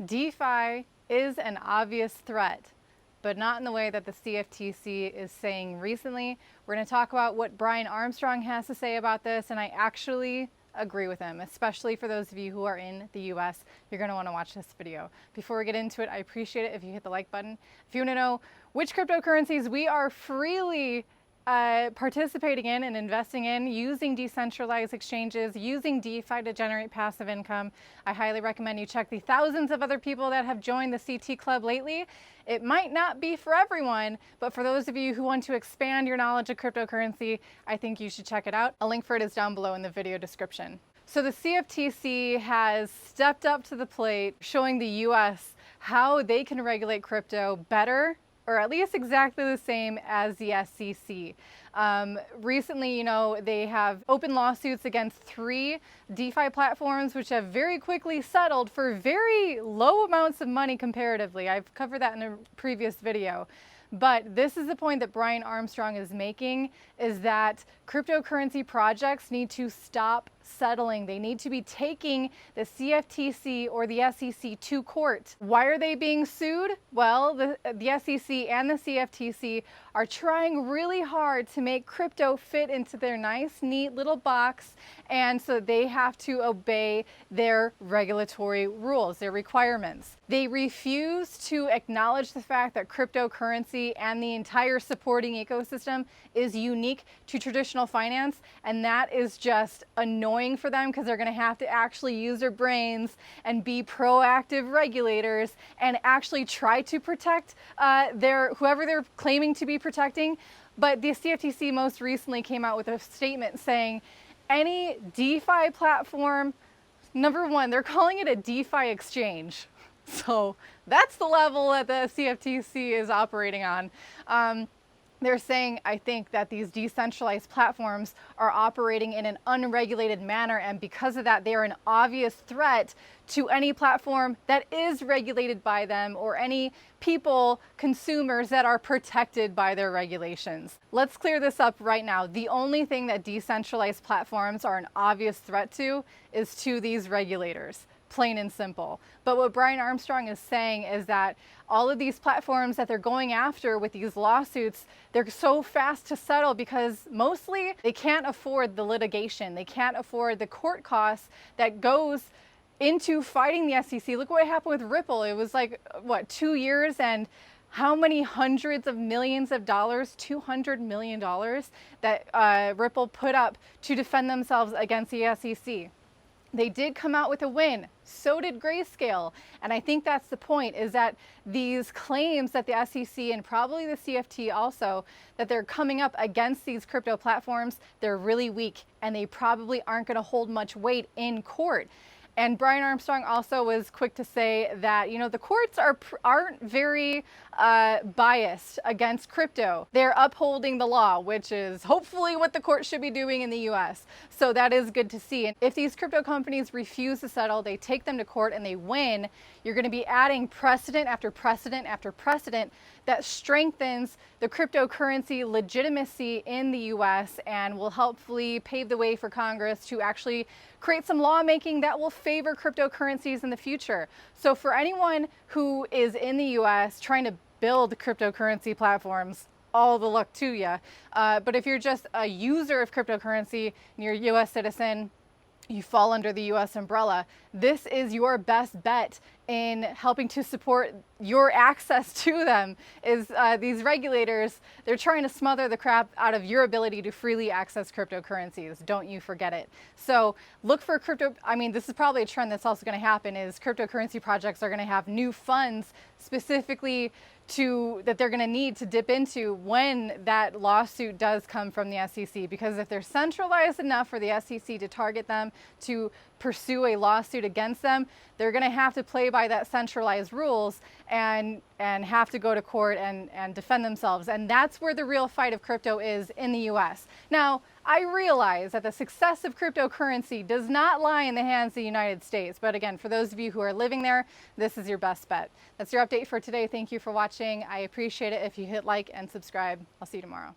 DeFi is an obvious threat, but not in the way that the CFTC is saying recently. We're going to talk about what Brian Armstrong has to say about this, and I actually agree with him, especially for those of you who are in the US. You're going to want to watch this video. Before we get into it, I appreciate it if you hit the like button. If you want to know which cryptocurrencies we are freely participating in and investing in using decentralized exchanges, using DeFi to generate passive income, I highly recommend you check the thousands of other people that have joined the CT Club lately. It might not be for everyone, but for those of you who want to expand your knowledge of cryptocurrency, I think you should check it out. A link for it is down below in the video description. So the CFTC has stepped up to the plate, showing the US how they can regulate crypto better, or at least exactly the same as the SEC. Recently, they have opened lawsuits against 3 DeFi platforms, which have very quickly settled for very low amounts of money comparatively. I've covered that in a previous video. But this is the point that Brian Armstrong is making, is that cryptocurrency projects need to stop settling. They need to be taking the CFTC or the SEC to court. Why are they being sued? Well, the SEC and the CFTC are trying really hard to make crypto fit into their nice, neat little box, and so they have to obey their regulatory rules, their requirements. They refuse to acknowledge the fact that cryptocurrency and the entire supporting ecosystem is unique to traditional finance, and that is just annoying for them because they're going to have to actually use their brains and be proactive regulators and actually try to protect whoever they're claiming to be protecting. But the CFTC most recently came out with a statement saying any DeFi platform, number one, they're calling it a DeFi exchange. So that's the level that the CFTC is operating on. They're saying, I think, that these decentralized platforms are operating in an unregulated manner, and because of that, they are an obvious threat to any platform that is regulated by them or any people, consumers that are protected by their regulations. Let's clear this up right now. The only thing that decentralized platforms are an obvious threat to is to these regulators. Plain and simple. But what Brian Armstrong is saying is that all of these platforms that they're going after with these lawsuits, they're so fast to settle because mostly they can't afford the litigation. They can't afford the court costs that goes into fighting the SEC. Look what happened with Ripple. It was like, what, 2 years, and how many hundreds of millions of dollars, $200 million, that Ripple put up to defend themselves against the SEC. They did come out with a win. So did Grayscale. And I think that's the point, is that these claims that the SEC and probably the CFT also, that they're coming up against these crypto platforms, they're really weak and they probably aren't going to hold much weight in court. And Brian Armstrong also was quick to say that, the courts aren't very biased against crypto. They're upholding the law, which is hopefully what the court should be doing in the US. So that is good to see. And if these crypto companies refuse to settle, they take them to court and they win, you're going to be adding precedent after precedent after precedent that strengthens the cryptocurrency legitimacy in the US and will hopefully pave the way for Congress to actually create some lawmaking that will favor cryptocurrencies in the future. So for anyone who is in the US trying to build cryptocurrency platforms, all the luck to you. But if you're just a user of cryptocurrency and you're a US citizen, you fall under the US umbrella, this is your best bet in helping to support your access to them. Is these regulators, they're trying to smother the crap out of your ability to freely access cryptocurrencies. Don't you forget it. So look for this is probably a trend that's also going to happen, is cryptocurrency projects are going to have new funds specifically that they're going to need to dip into when that lawsuit does come from the SEC. Because if they're centralized enough for the SEC to target them, to pursue a lawsuit against them, they're going to have to play by that centralized rules and have to go to court and defend themselves. And that's where the real fight of crypto is in the US. Now, I realize that the success of cryptocurrency does not lie in the hands of the United States. But again, for those of you who are living there, this is your best bet. That's your update for today. Thank you for watching. I appreciate it if you hit like and subscribe. I'll see you tomorrow.